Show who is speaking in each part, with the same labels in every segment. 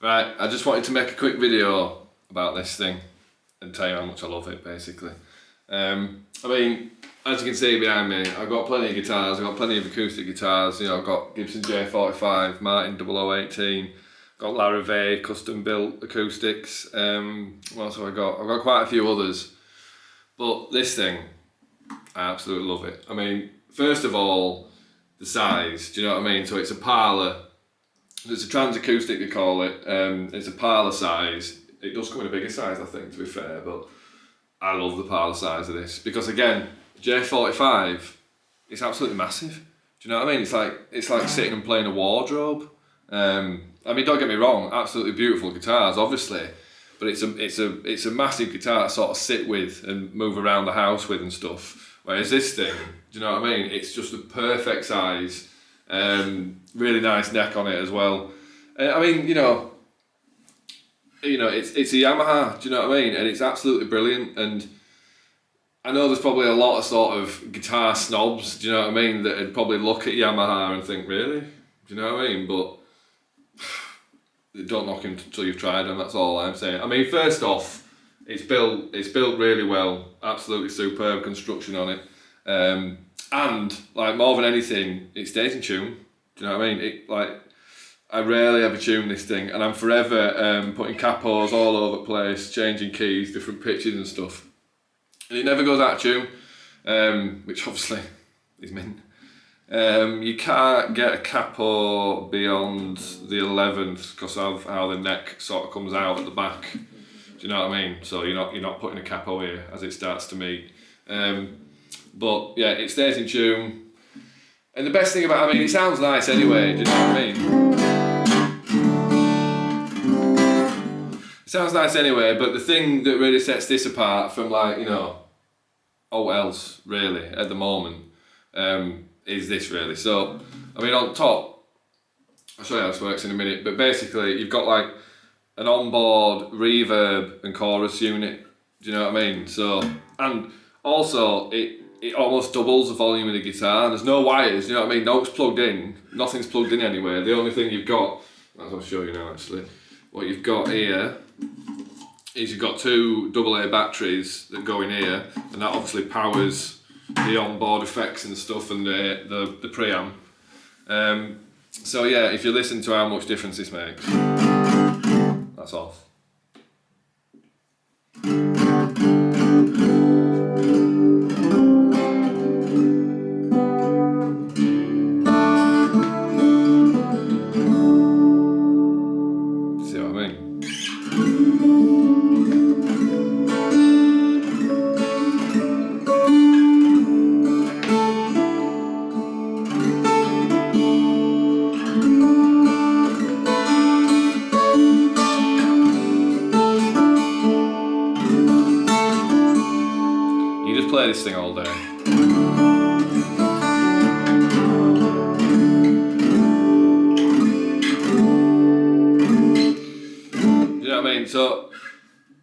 Speaker 1: Right, I just wanted to make a quick video about this thing and tell you how much I love it, basically. I mean, as you can see behind me, I've got plenty of guitars, I've got plenty of acoustic guitars, you know, I've got Gibson J45, Martin 0018, got Larrivee custom built acoustics, what else have I got? I've got quite a few others, but this thing, I absolutely love it. I mean, first of all, the size, do you know what I mean? So it's a parlour, it's a trans acoustic they call it, it's a parlour size. It does come in a bigger size, I think, to be fair, but I love the parlour size of this because, again, J45, it's absolutely massive. Do you know what I mean? It's like sitting and playing a wardrobe. I mean, don't get me wrong, absolutely beautiful guitars, obviously, but it's a massive guitar to sort of sit with and move around the house with and stuff. Whereas this thing, do you know what I mean? It's just a perfect size. Really nice neck on it as well. I mean, you know, it's a Yamaha, do you know what I mean? And it's absolutely brilliant. And I know there's probably a lot of sort of guitar snobs, do you know what I mean, that would probably look at Yamaha and think, really? Do you know what I mean? But don't knock him until you've tried them, that's all I'm saying. I mean, first off, it's built really well, absolutely superb construction on it. And like more than anything, it stays in tune. Do you know what I mean? I rarely ever tune this thing, and I'm forever putting capos all over the place, changing keys, different pitches and stuff, and it never goes out of tune, which obviously is mint. You can't get a capo beyond the 11th because of how the neck sort of comes out at the back. Do you know what I mean? So you're not putting a capo here as it starts to meet. But yeah, it stays in tune. And the best thing about, I mean, it sounds nice anyway, do you know what I mean? It sounds nice anyway, but the thing that really sets this apart from, like, you know, all else really at the moment, is this really. So, I mean, on top, I'll show you how this works in a minute, but basically you've got like an onboard reverb and chorus unit, do you know what I mean? So, and also it almost doubles the volume of the guitar. There's no wires, you know what I mean? No's plugged in, nothing's plugged in anywhere. The only thing you've got, as I'll show you now actually, what you've got here is you've got two AA batteries that go in here, and that obviously powers the onboard effects and stuff and the preamp. So yeah, if you listen to how much difference this makes, that's off. See what I mean? You just play this thing all day. You know what I mean? So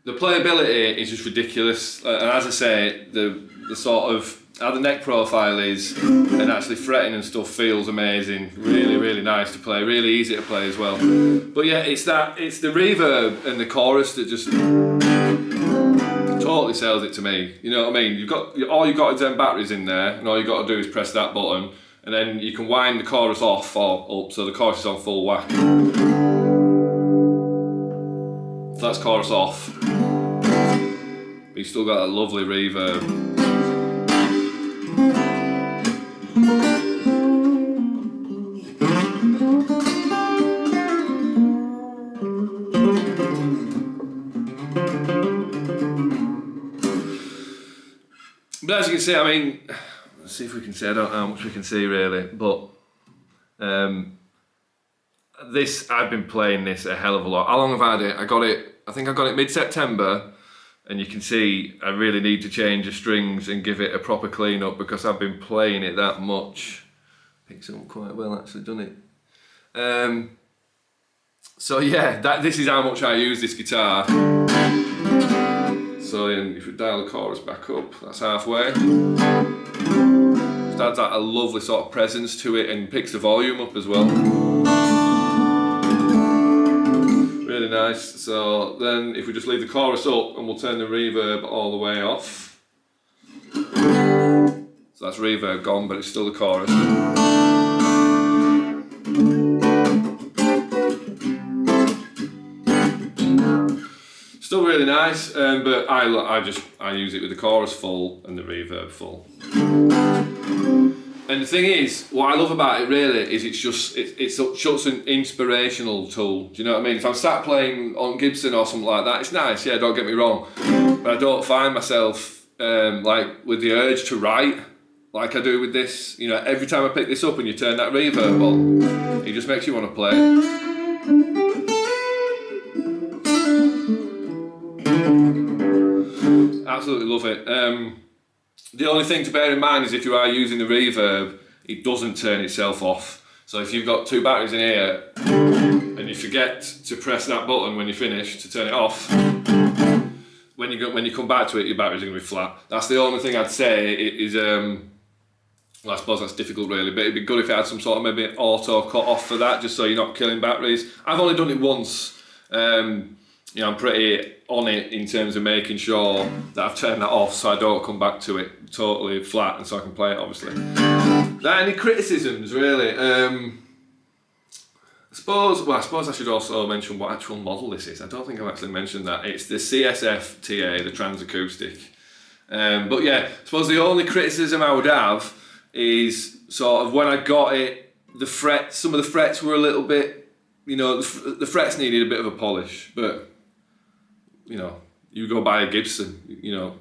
Speaker 1: the playability is just ridiculous, and as I say, the sort of how the neck profile is and actually fretting and stuff feels amazing. Really nice to play, really easy to play as well. But yeah, it's the reverb and the chorus that just totally sells it to me. You know what I mean? All you've got is them batteries in there, and all you've got to do is press that button, and then you can wind the chorus off or up, so the chorus is on full whack. So that's chorus off, but you still got that lovely reverb. But as you can see, I mean, let's see if we can see, I don't know how much we can see really, but I've been playing this a hell of a lot. How long have I had it? I think I got it mid-September, and you can see I really need to change the strings and give it a proper clean up because I've been playing it that much. Picks it up quite well actually, doesn't it? So yeah, this is how much I use this guitar. So if we dial the chorus back up, that's halfway. Just adds that a lovely sort of presence to it and picks the volume up as well. Really nice. So then if we just leave the chorus up and we'll turn the reverb all the way off. So that's reverb gone, but it's still the chorus. Still really nice, but I use it with the chorus full and the reverb full. And the thing is, what I love about it really is it's such an inspirational tool. Do you know what I mean? If I'm sat playing on Gibson or something like that, it's nice, yeah, don't get me wrong. But I don't find myself like with the urge to write like I do with this. You know, every time I pick this up and you turn that reverb on, it just makes you want to play. Absolutely love it. The only thing to bear in mind is if you are using the reverb, it doesn't turn itself off. So if you've got two batteries in here and you forget to press that button when you finish to turn it off, when you come back to it, your batteries are going to be flat. That's the only thing I'd say is, well, I suppose that's difficult really, but it'd be good if it had some sort of maybe auto cut off for that, just so you're not killing batteries. I've only done it once. You know, I'm pretty on it in terms of making sure that I've turned that off so I don't come back to it totally flat and so I can play it obviously. Now, any criticisms really? I suppose I should also mention what actual model this is. I don't think I've actually mentioned that. It's the CSF-TA, the Trans-Acoustic. But yeah, I suppose the only criticism I would have is sort of when I got it, some of the frets were a little bit, you know, the frets needed a bit of a polish, but you know, you go buy a Gibson, you know,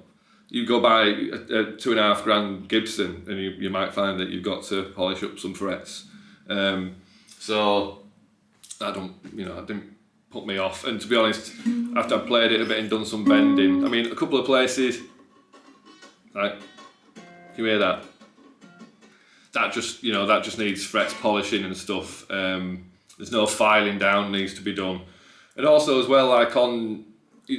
Speaker 1: you go buy a $2.5 grand Gibson and you might find that you've got to polish up some frets. So that didn't put me off. And to be honest, after I played it a bit and done some bending, I mean, a couple of places, right, can you hear that? That just needs frets polishing and stuff. There's no filing down needs to be done. And also as well, like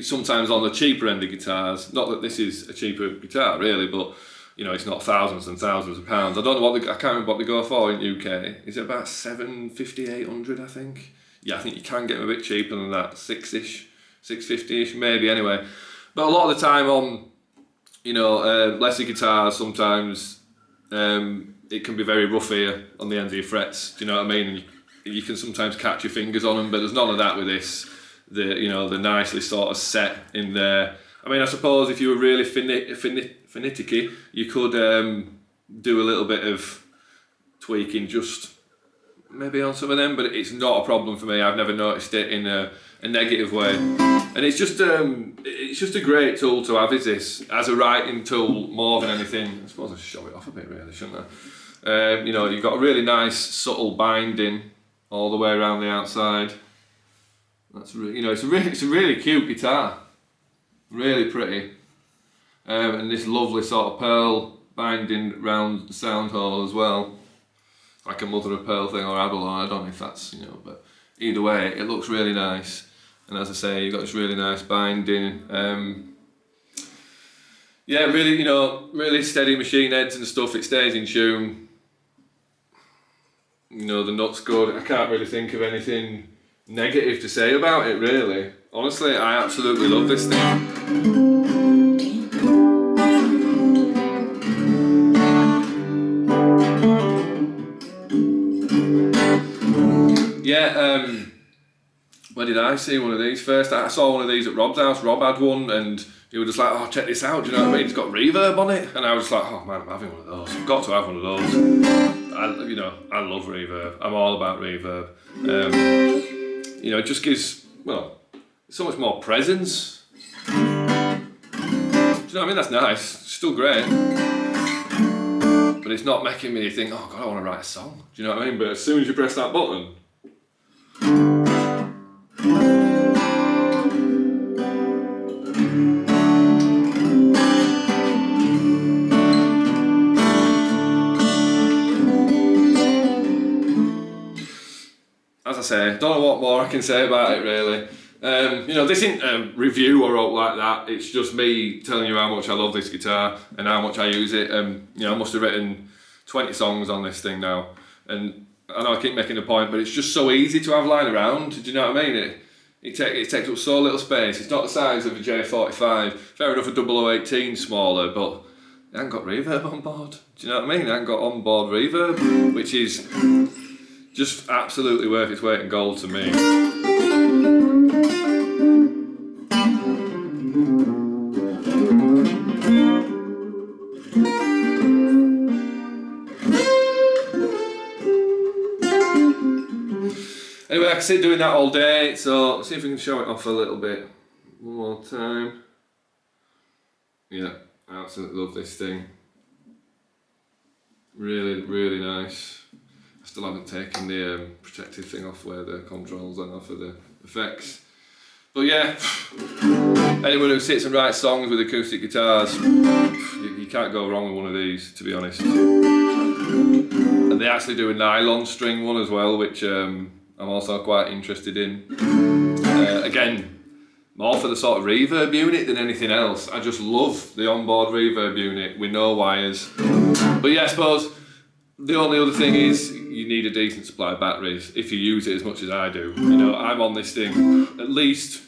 Speaker 1: sometimes on the cheaper end of guitars, not that this is a cheaper guitar really, but you know, it's not thousands and thousands of pounds. I don't know I can't remember what they go for in UK. Is it about 750, 800 I think? Yeah, I think you can get them a bit cheaper than that, 6-ish, 650-ish maybe anyway. But a lot of the time on, you know, lesser guitars sometimes it can be very rough here on the ends of your frets, do you know what I mean? And you can sometimes catch your fingers on them, but there's none of that with this. They're nicely sort of set in there. I mean, I suppose if you were really finicky, you could do a little bit of tweaking just maybe on some of them, but it's not a problem for me. I've never noticed it in a negative way. And it's just a great tool to have, is this, as a writing tool more than anything. I suppose I should show it off a bit really, shouldn't I? You know, you've got a really nice subtle binding all the way around the outside. That's really, you know, it's a really cute guitar, really pretty, and this lovely sort of pearl binding round the sound hole as well, like a mother of pearl thing or abalone. I don't know if that's, you know, but either way, it looks really nice. And as I say, you've got this really nice binding. Yeah, really, you know, really steady machine heads and stuff. It stays in tune. You know, the nut's good. I can't really think of anything negative to say about it really. Honestly, I absolutely love this thing. Yeah, where did I see one of these first? I saw one of these at Rob's house. Rob had one and he was just like, oh, check this out, do you know what I mean? It's got reverb on it. And I was like, oh man, I'm having one of those. I've got to have one of those. I love reverb. I'm all about reverb. You know, it just gives, well, so much more presence. Do you know what I mean? That's nice. It's still great. But it's not making me think, oh God, I want to write a song. Do you know what I mean? But as soon as you press that button, as I say, don't know what more I can say about it really. You know, this isn't a review or out like that. It's just me telling you how much I love this guitar and how much I use it. You know, I must have written 20 songs on this thing now, and I know I keep making a point, but it's just so easy to have lying around. Do you know what I mean? it takes up so little space. It's not the size of a J45. Fair enough, a 0018 smaller, but it hasn't got reverb on board. Do you know what I mean? It hasn't got onboard reverb, which is just absolutely worth its weight in gold to me. Anyway, I can sit doing that all day, so let's see if we can show it off a little bit. One more time. Yeah, I absolutely love this thing. Really, really nice. I still haven't taken the protective thing off where the controls are for the effects. But yeah, anyone who sits and writes songs with acoustic guitars, you can't go wrong with one of these, to be honest. And they actually do a nylon string one as well, which I'm also quite interested in. Again, more for the sort of reverb unit than anything else. I just love the onboard reverb unit with no wires. But yeah, I suppose the only other thing is you need a decent supply of batteries if you use it as much as I do. You know, I'm on this thing at least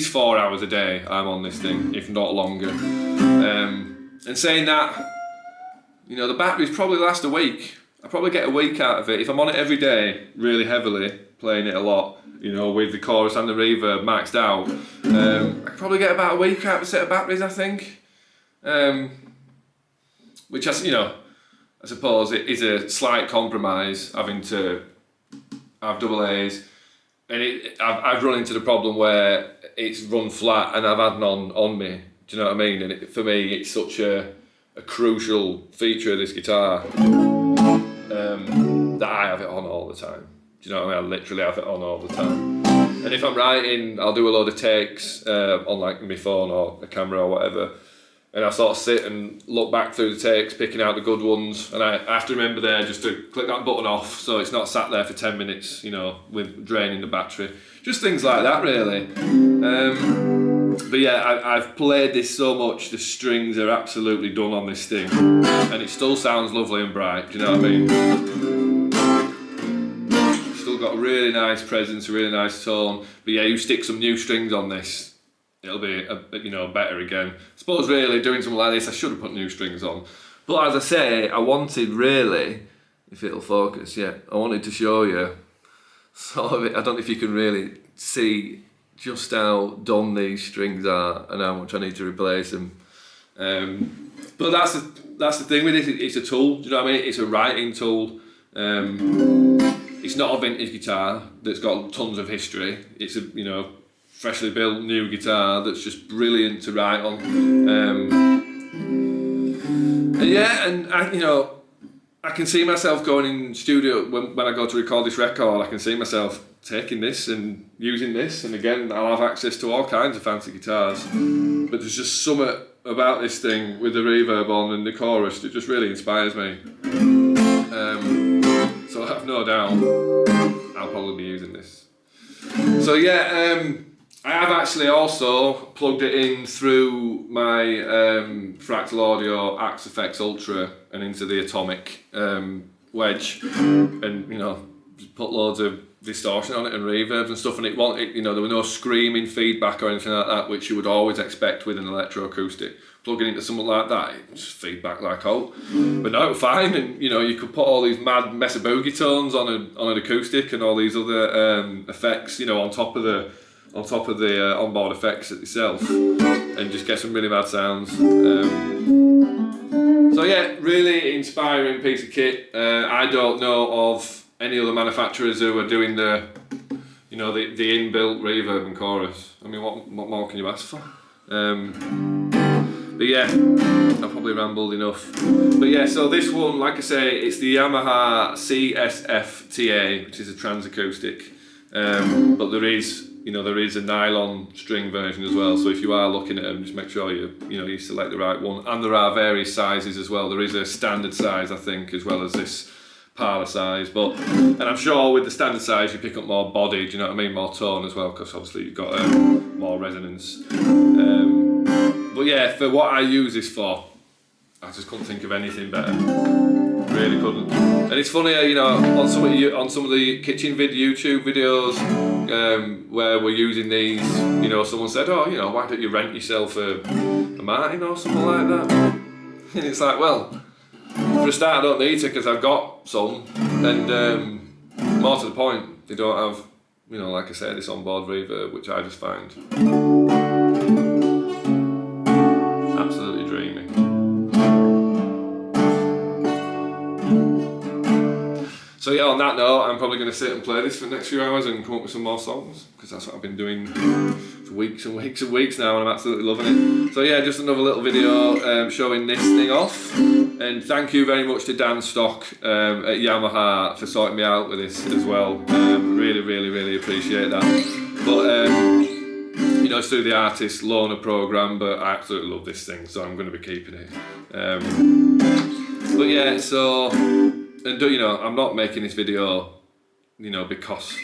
Speaker 1: 4 hours a day. I'm on this thing, if not longer. And saying that, you know, the batteries probably last a week. I probably get a week out of it if I'm on it every day, really heavily, playing it a lot. You know, with the chorus and the reverb maxed out, I could probably get about a week out of a set of batteries, I think. Which, you know, I suppose it is a slight compromise having to have double A's, and I've run into the problem where it's run flat and I've had none on me. Do you know what I mean? And for me, it's such a crucial feature of this guitar that I have it on all the time. Do you know what I mean? I literally have it on all the time. And if I'm writing, I'll do a load of takes on like my phone or a camera or whatever. And I sort of sit and look back through the takes, picking out the good ones. And I have to remember there just to click that button off so it's not sat there for 10 minutes, you know, with draining the battery. Just things like that, really. But yeah, I've played this so much, the strings are absolutely done on this thing. And it still sounds lovely and bright, do you know what I mean? Still got a really nice presence, a really nice tone. But yeah, you stick some new strings on this, it'll be you know, better again. I suppose really doing something like this, I should have put new strings on. But as I say, I wanted really, if it'll focus, yeah, I wanted to show you sort of it. I don't know if you can really see just how done these strings are and how much I need to replace them. But that's the thing with it. It's a tool. Do you know what I mean? It's a writing tool. It's not a vintage guitar that's got tons of history. It's a, you know, freshly built new guitar that's just brilliant to write on. And yeah, and you know, I can see myself going in studio when I go to record this record. I can see myself taking this and using this, and again, I'll have access to all kinds of fancy guitars. But there's just something about this thing with the reverb on and the chorus that just really inspires me. So I have no doubt I'll probably be using this. So yeah, I have actually also plugged it in through my Fractal Audio Axe FX Ultra and into the Atomic wedge, and you know, just put loads of distortion on it and reverbs and stuff, and it you know, there was no screaming feedback or anything like that, which you would always expect with an electroacoustic. Plugging into something like that, it just feedback like oh, but no, it was fine. And you know, you could put all these mad Mesa Boogie tones on an acoustic and all these other effects, you know, on top of the onboard effects itself, and just get some really mad sounds. So yeah, really inspiring piece of kit. I don't know of any other manufacturers who are doing the, you know, the inbuilt reverb and chorus. I mean, what more can you ask for? But yeah, I probably rambled enough. But yeah, so this one, like I say, it's the Yamaha CSF-TA, which is a transacoustic. But there is a nylon string version as well. So if you are looking at them, just make sure you select the right one. And there are various sizes as well. There is a standard size, I think, as well as this parlour size. And I'm sure with the standard size, you pick up more body. Do you know what I mean? More tone as well, because obviously you've got more resonance. But yeah, for what I use this for, I just couldn't think of anything better. Really couldn't. And it's funny, you know, on some of the kitchen YouTube videos where we're using these, you know, someone said, oh, you know, why don't you rent yourself a Martin or something like that? And it's like, well, for a start, I don't need to because I've got some, and more to the point, they don't have, you know, like I said, this onboard reverb, which I just find absolutely dreamy. So yeah, on that note, I'm probably going to sit and play this for the next few hours and come up with some more songs, because that's what I've been doing for weeks and weeks and weeks now, and I'm absolutely loving it. So yeah, just another little video showing this thing off. And thank you very much to Dan Stock at Yamaha for sorting me out with this as well. Really, really, really appreciate that. But you know, it's through the artist loaner program, but I absolutely love this thing, so I'm going to be keeping it. But yeah, so, and you know, I'm not making this video, you know, because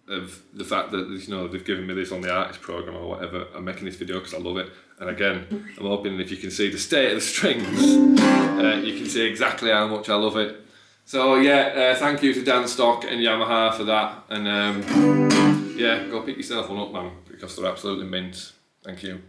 Speaker 1: of the fact that, you know, they've given me this on the artist program or whatever. I'm making this video because I love it. And again, I'm hoping if you can see the state of the strings, you can see exactly how much I love it. So yeah, thank you to Dan Stock and Yamaha for that. And yeah, go pick yourself one up, man, because they're absolutely mint. Thank you.